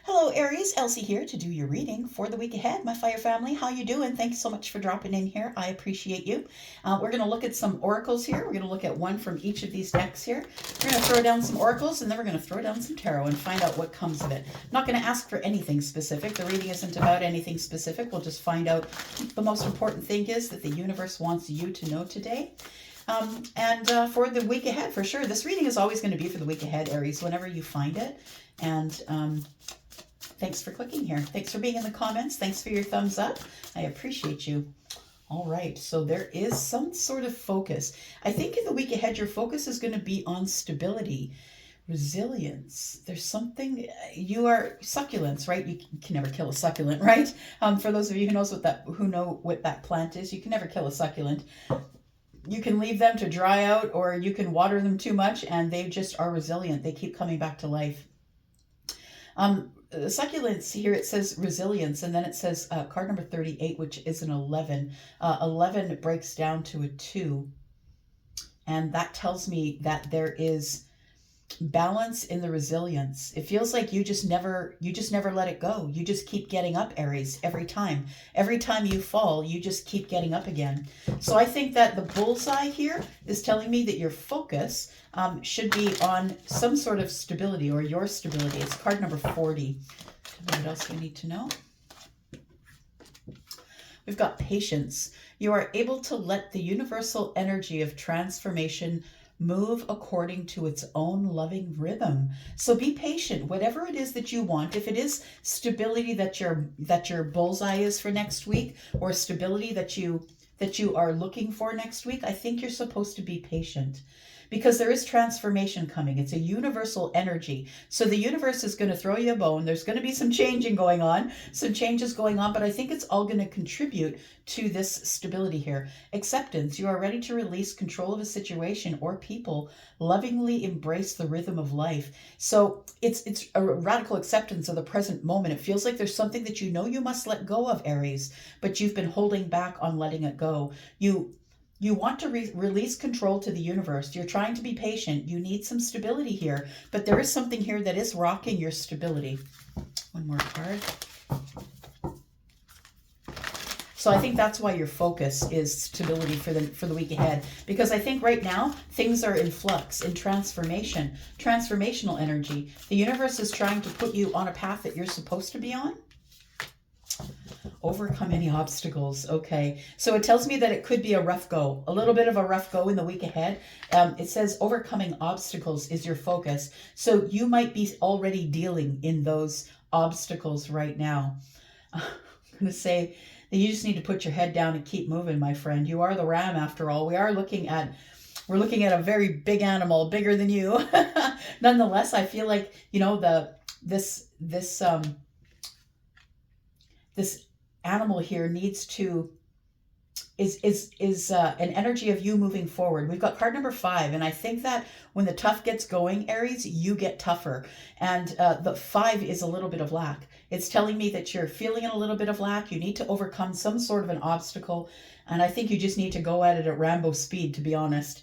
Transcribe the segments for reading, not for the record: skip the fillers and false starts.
Hello Aries, Elsie here to do your reading for the week ahead. My fire family, how you doing? Thanks so much for dropping in here. I appreciate you. We're going to look at some oracles here. We're going to look at one from each of these decks here. We're going to throw down some oracles and then we're going to throw down some tarot and find out what comes of it. I'm not going to ask for anything specific. The reading isn't about anything specific. We'll just find out. The most important thing is that the universe wants you to know today. For the week ahead, for sure. This reading is always going to be for the week ahead, Aries, whenever you find it. And thanks for clicking here. Thanks for being in the comments. Thanks for your thumbs up. I appreciate you. All right, so there is some sort of focus. I think in the week ahead, your focus is going to be on stability, resilience. There's something, you are succulents, right? You can never kill a succulent, right? For those of you who know what that plant is, you can never kill a succulent. You can leave them to dry out or you can water them too much and they just are resilient. They keep coming back to life. Succulents here, it says resilience, and then it says card number 38, which is an 11. 11 breaks down to a 2, and that tells me that there is balance in the resilience. It feels like you just never let it go. You just keep getting up, Aries, every time. Every time you fall, you just keep getting up again. So I think that the bullseye here is telling me that your focus should be on some sort of stability or your stability. It's card number 40. Tell me what else we need to know. We've got patience. You are able to let the universal energy of transformation move according to its own loving rhythm. So be patient. Whatever it is that you want, if it is stability that your bullseye is for next week, or stability that you are looking for next week, I think you're supposed to be patient. Because there is transformation coming. It's a universal energy. So the universe is going to throw you a bone. There's going to be some changes going on, but I think it's all going to contribute to this stability here. Acceptance. You are ready to release control of a situation or people, lovingly embrace the rhythm of life. So it's a radical acceptance of the present moment. It feels like there's something that you know you must let go of, Aries, but you've been holding back on letting it go. You want to release control to the universe. You're trying to be patient. You need some stability here. But there is something here that is rocking your stability. One more card. So I think that's why your focus is stability for the week ahead. Because I think right now, things are in flux, in transformation, transformational energy. The universe is trying to put you on a path that you're supposed to be on. Overcome any obstacles. Okay, so it tells me that it could be a rough go, a little bit of a rough go in the week ahead. It says overcoming obstacles is your focus. So you might be already dealing in those obstacles right now. I'm going to say that you just need to put your head down and keep moving, my friend. You are the ram after all. We're looking at a very big animal, bigger than you. Nonetheless, I feel like, you know, this animal here needs to is an energy of you moving forward. We've got card number 5, and I think that when the tough gets going, Aries, you get tougher. And the 5 is a little bit of lack. It's telling me that you're feeling a little bit of lack. You need to overcome some sort of an obstacle, and I think you just need to go at it at Rambo speed, to be honest.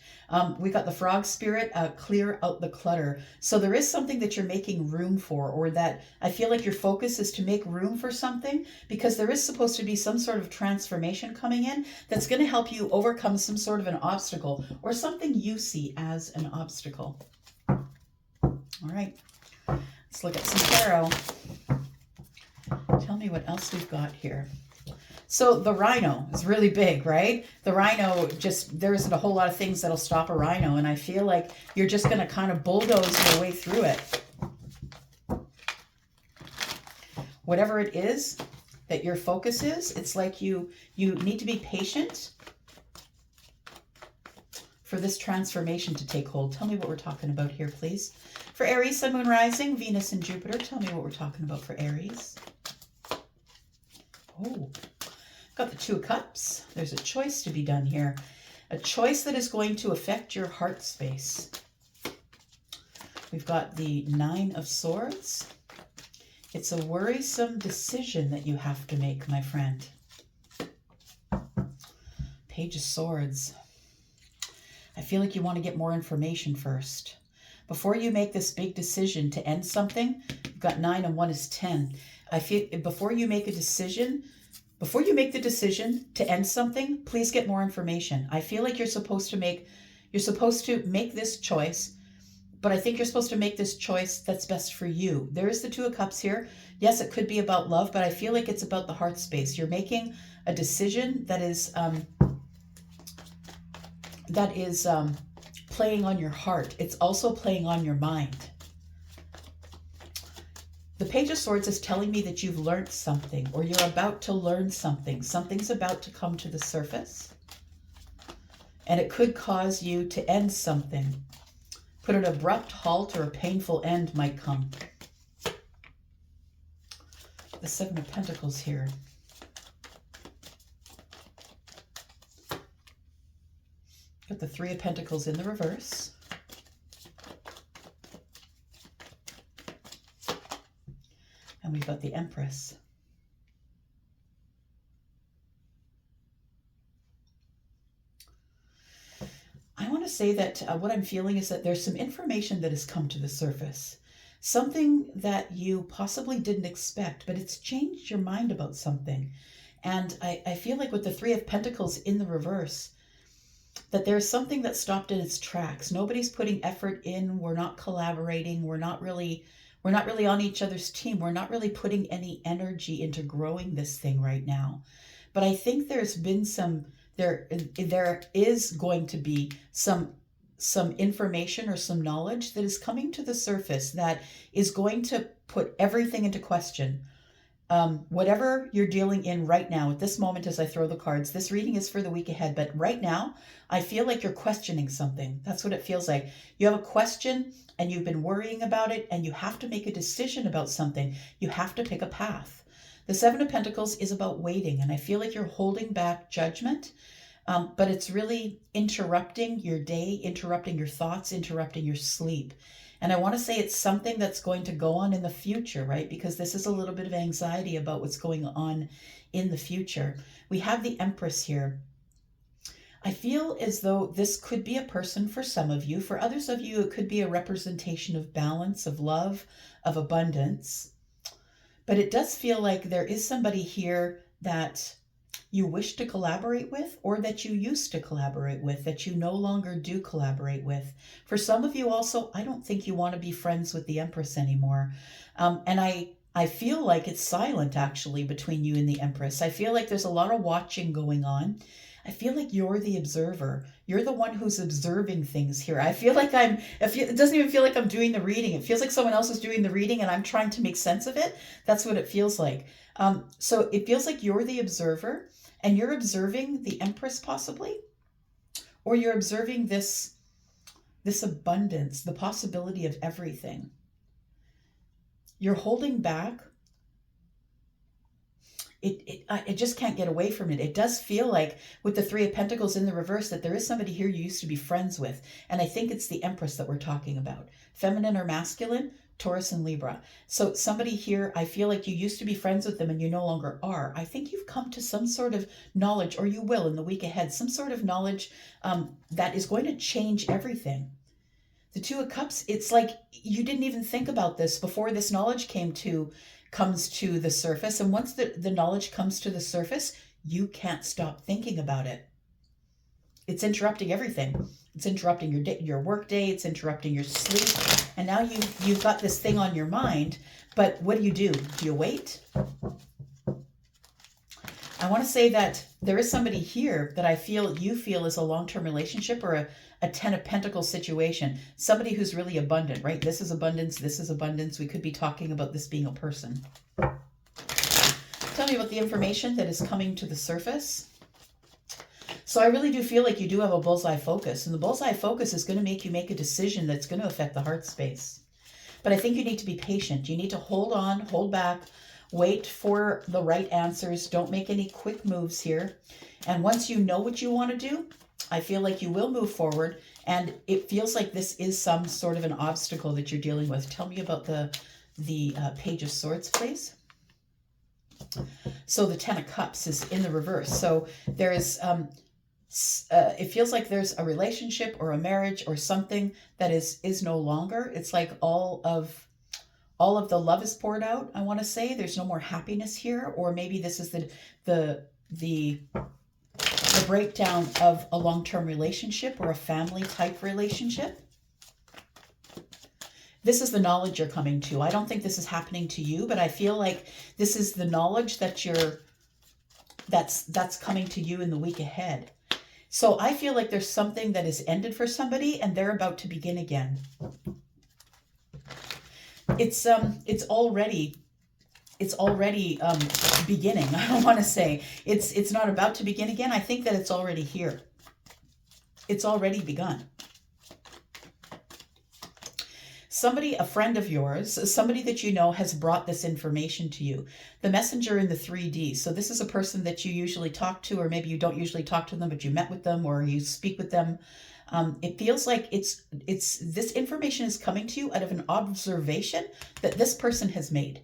We got the frog spirit, clear out the clutter. So there is something that you're making room for, or that I feel like your focus is to make room for something, because there is supposed to be some sort of transformation coming in that's going to help you overcome some sort of an obstacle or something you see as an obstacle. All right, let's look at some tarot. Tell me what else we've got here. So the rhino is really big, right? The rhino, there isn't a whole lot of things that'll stop a rhino. And I feel like you're just going to kind of bulldoze your way through it. Whatever it is that your focus is, it's like you need to be patient for this transformation to take hold. Tell me what we're talking about here, please. For Aries, Sun, Moon, Rising, Venus, and Jupiter, tell me what we're talking about for Aries. Oh, got the 2 of Cups. There's a choice to be done here. A choice that is going to affect your heart space. We've got the 9 of Swords. It's a worrisome decision that you have to make, my friend. Page of Swords. I feel like you want to get more information first. Before you make this big decision to end something, got 9 and 1 is 10. I feel before you make a decision, before you make the decision to end something, please get more information. I feel like you're supposed to make this choice, but I think you're supposed to make this choice that's best for you. There is the 2 of Cups here. Yes, it could be about love, but I feel like it's about the heart space. You're making a decision that is playing on your heart. It's also playing on your mind. The Page of Swords is telling me that you've learned something, or you're about to learn something. Something's about to come to the surface, and it could cause you to end something. Put an abrupt halt or a painful end might come. The 7 of Pentacles here. Got the 3 of Pentacles in the reverse. And we've got the Empress. I want to say that what I'm feeling is that there's some information that has come to the surface. Something that you possibly didn't expect, but it's changed your mind about something. And I feel like with the 3 of Pentacles in the reverse, that there's something that stopped in its tracks. Nobody's putting effort in. We're not collaborating. We're not really on each other's team. We're not really putting any energy into growing this thing right now. But I think there's been there is going to be some information or some knowledge that is coming to the surface that is going to put everything into question. Whatever you're dealing in right now, at this moment as I throw the cards, this reading is for the week ahead, but right now, I feel like you're questioning something. That's what it feels like. You have a question and you've been worrying about it, and you have to make a decision about something. You have to pick a path. The 7 of Pentacles is about waiting, and I feel like you're holding back judgment, but it's really interrupting your day, interrupting your thoughts, interrupting your sleep. And I want to say it's something that's going to go on in the future, right? Because this is a little bit of anxiety about what's going on in the future. We have the Empress here. I feel as though this could be a person for some of you. For others of you, it could be a representation of balance, of love, of abundance. But it does feel like there is somebody here that you wish to collaborate with, or that you used to collaborate with, that you no longer do collaborate with. For some of you also, I don't think you want to be friends with the Empress anymore. And I feel like it's silent actually between you and the Empress. I feel like there's a lot of watching going on. I feel like you're the observer. You're the one who's observing things here. I feel like it doesn't even feel like I'm doing the reading. It feels like someone else is doing the reading and I'm trying to make sense of it. That's what it feels like. So it feels like you're the observer, and you're observing the Empress possibly, or you're observing this abundance, the possibility of everything. You're holding back. It just can't get away from it. It does feel like with the 3 of Pentacles in the reverse that there is somebody here you used to be friends with. And I think it's the Empress that we're talking about. Feminine or masculine, Taurus and Libra. So somebody here, I feel like you used to be friends with them and you no longer are. I think you've come to some sort of knowledge, or you will in the week ahead, some sort of knowledge that is going to change everything. The 2 of Cups, it's like you didn't even think about this before this knowledge comes to the surface. And once the knowledge comes to the surface, you can't stop thinking about it. It's interrupting everything. It's interrupting your work day. It's interrupting your sleep. And now you've got this thing on your mind. But what do? Do you wait? I want to say that there is somebody here that you feel is a long-term relationship, or a 10 of Pentacles situation. Somebody who's really abundant, right? This is abundance. This is abundance. We could be talking about this being a person. Tell me about the information that is coming to the surface. So I really do feel like you do have a bullseye focus, and the bullseye focus is going to make you make a decision that's going to affect the heart space. But I think you need to be patient. You need to hold on, hold back, wait for the right answers. Don't make any quick moves here. And once you know what you want to do, I feel like you will move forward. And it feels like this is some sort of an obstacle that you're dealing with. Tell me about the Page of Swords, please. So the 10 of Cups is in the reverse. So there is, it feels like there's a relationship or a marriage or something that is no longer. It's like all of all of the love is poured out, I want to say. There's no more happiness here. Or maybe this is the breakdown of a long-term relationship or a family type relationship. This is the knowledge you're coming to. I don't think this is happening to you, but I feel like this is the knowledge that that's coming to you in the week ahead. So I feel like there's something that is ended for somebody and they're about to begin again. It's already beginning. I don't want to say it's not about to begin again. I think that it's already here. It's already begun. Somebody, a friend of yours, somebody that you know has brought this information to you. The messenger in the 3D. So this is a person that you usually talk to, or maybe you don't usually talk to them, but you met with them or you speak with them. It feels like it's this information is coming to you out of an observation that this person has made.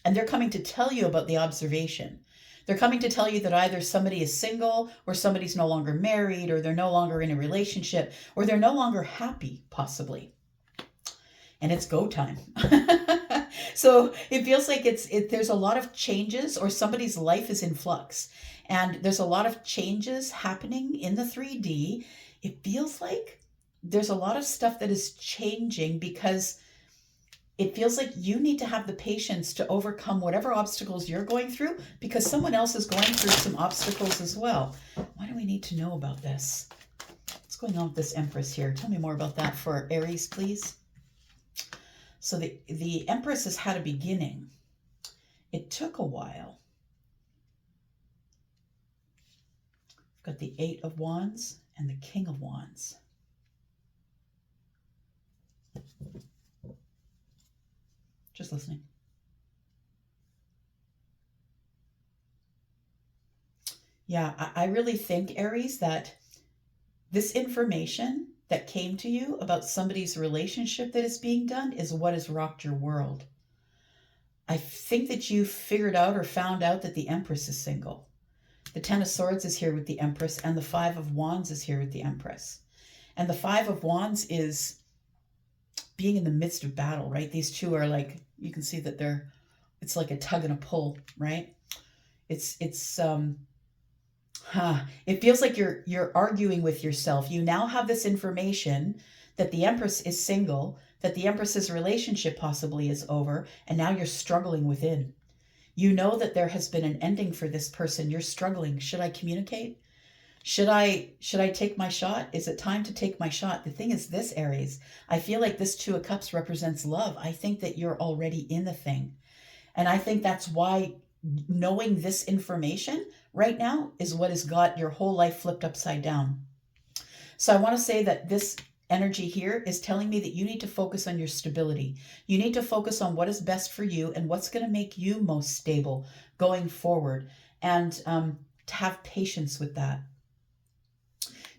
And they're coming to tell you about the observation. They're coming to tell you that either somebody is single or somebody's no longer married or they're no longer in a relationship or they're no longer happy, possibly. And it's go time. So it feels like there's a lot of changes, or somebody's life is in flux. And there's a lot of changes happening in the 3D. It feels like there's a lot of stuff that is changing because it feels like you need to have the patience to overcome whatever obstacles you're going through because someone else is going through some obstacles as well. Why do we need to know about this? What's going on with this Empress here? Tell me more about that for Aries, please. So the Empress has had a beginning. It took a while. I've got the 8 of Wands and the King of Wands. Just listening. Yeah, I really think, Aries, that this information that came to you about somebody's relationship that is being done is what has rocked your world. I think that you figured out or found out that the Empress is single. The 10 of Swords is here with the Empress, and the 5 of Wands is here with the Empress. And the 5 of Wands is being in the midst of battle, right? These two are like, you can see that it's like a tug and a pull, right? It feels like you're arguing with yourself. You now have this information that the Empress is single, that the Empress's relationship possibly is over, and now you're struggling within. You know that there has been an ending for this person. You're struggling. Should I communicate? Should I take my shot? Is it time to take my shot? The thing is this, Aries, I feel like this 2 of Cups represents love. I think that you're already in the thing. And I think that's why knowing this information right now is what has got your whole life flipped upside down. So I want to say that this energy here is telling me that you need to focus on your stability. You need to focus on what is best for you and what's going to make you most stable going forward, and to have patience with that.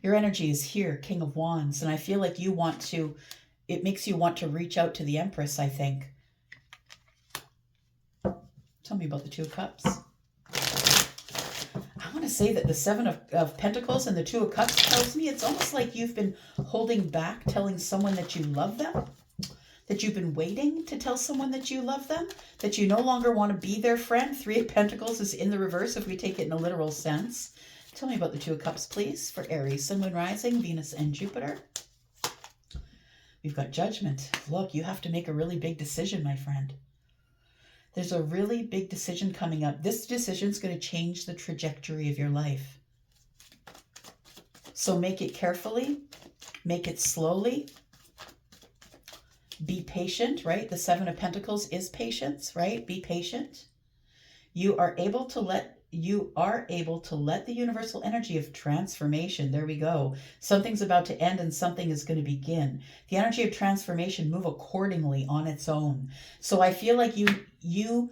Your energy is here, King of Wands, and I feel like it makes you want to reach out to the Empress, I think. Tell me about the 2 of Cups. I want to say that the 7 of Pentacles and the 2 of Cups tells me it's almost like you've been holding back telling someone that you love them, that you've been waiting to tell someone that you love them, that you no longer want to be their friend. 3 of Pentacles is in the reverse if we take it in a literal sense. Tell me about the 2 of Cups, please, for Aries, Sun, Moon, Rising, Venus, and Jupiter. We've got Judgment. Look, you have to make a really big decision, my friend. There's a really big decision coming up. This decision is going to change the trajectory of your life. So make it carefully. Make it slowly. Be patient, right? The 7 of Pentacles is patience, right? Be patient. You are able to let the universal energy of transformation, there we go. Something's about to end and something is going to begin. The energy of transformation move accordingly on its own. So I feel like you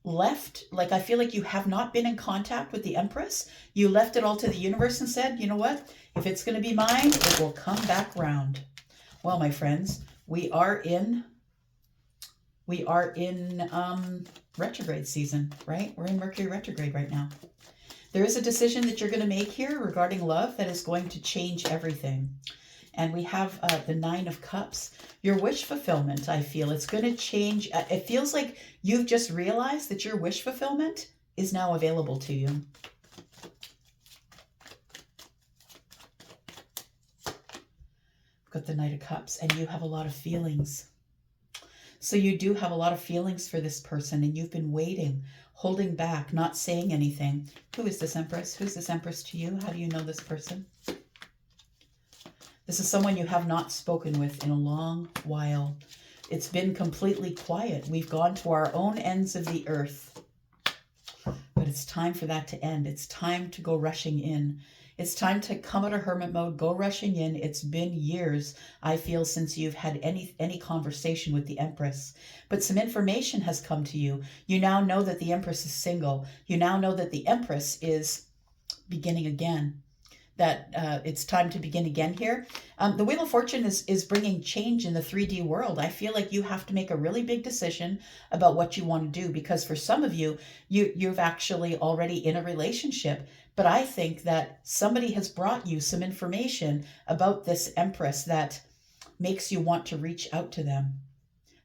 left, like I feel like you have not been in contact with the Empress. You left it all to the universe and said, you know what? If it's going to be mine, it will come back round. Well, my friends, we are in retrograde season, right? We're in Mercury retrograde right now. There is a decision that you're going to make here regarding love that is going to change everything. And we have the Nine of Cups. Your wish fulfillment, I feel, it's going to change. It feels like you've just realized that your wish fulfillment is now available to you. Got the Knight of Cups, and you have a lot of feelings. So you do have a lot of feelings for this person, and you've been waiting, holding back, not saying anything. Who is this Empress? Who's this Empress to you? How do you know this person? This is someone you have not spoken with in a long while. It's been completely quiet. We've gone to our own ends of the earth. But it's time for that to end. It's time to go rushing in. It's time to come out of hermit mode, go rushing in. It's been years, I feel, since you've had any conversation with the Empress. But some information has come to you. You now know that the Empress is single. You now know that the Empress is beginning again. That it's time to begin again here. The Wheel of Fortune is bringing change in the 3D world. I feel like you have to make a really big decision about what you want to do, because for some of you, you've actually already in a relationship. But I think that somebody has brought you some information about this Empress that makes you want to reach out to them.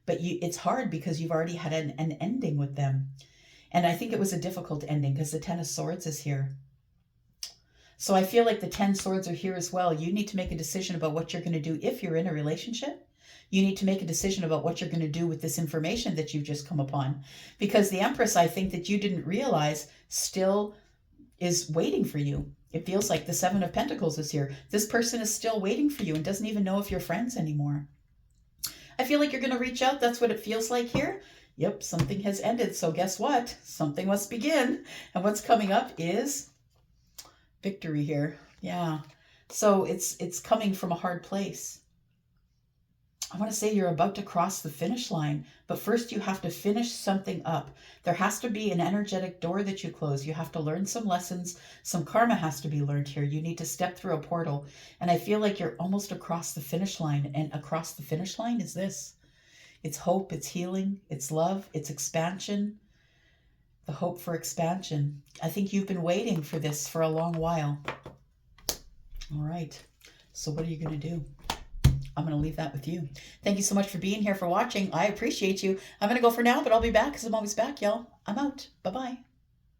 But it's hard because you've already had an ending with them. And I think it was a difficult ending because the Ten of Swords is here. So I feel like the 10 swords are here as well. You need to make a decision about what you're going to do if you're in a relationship. You need to make a decision about what you're going to do with this information that you've just come upon. Because the Empress, I think that you didn't realize, still is waiting for you. It feels like the Seven of Pentacles is here. This person is still waiting for you and doesn't even know if you're friends anymore. I feel like you're going to reach out. That's what it feels like here. Yep, something has ended. So guess what? Something must begin. And what's coming up is victory here. Yeah. So it's coming from a hard place. I want to say you're about to cross the finish line, but first you have to finish something up. There has to be an energetic door that you close. You have to learn some lessons. Some karma has to be learned here. You need to step through a portal. And I feel like you're almost across the finish line. And across the finish line is this. It's hope, it's healing, it's love, it's expansion. The hope for expansion. I think you've been waiting for this for a long while. All right. So what are you going to do? I'm going to leave that with you. Thank you so much for being here, for watching. I appreciate you. I'm going to go for now, but I'll be back because I'm always back, y'all. I'm out. Bye-bye.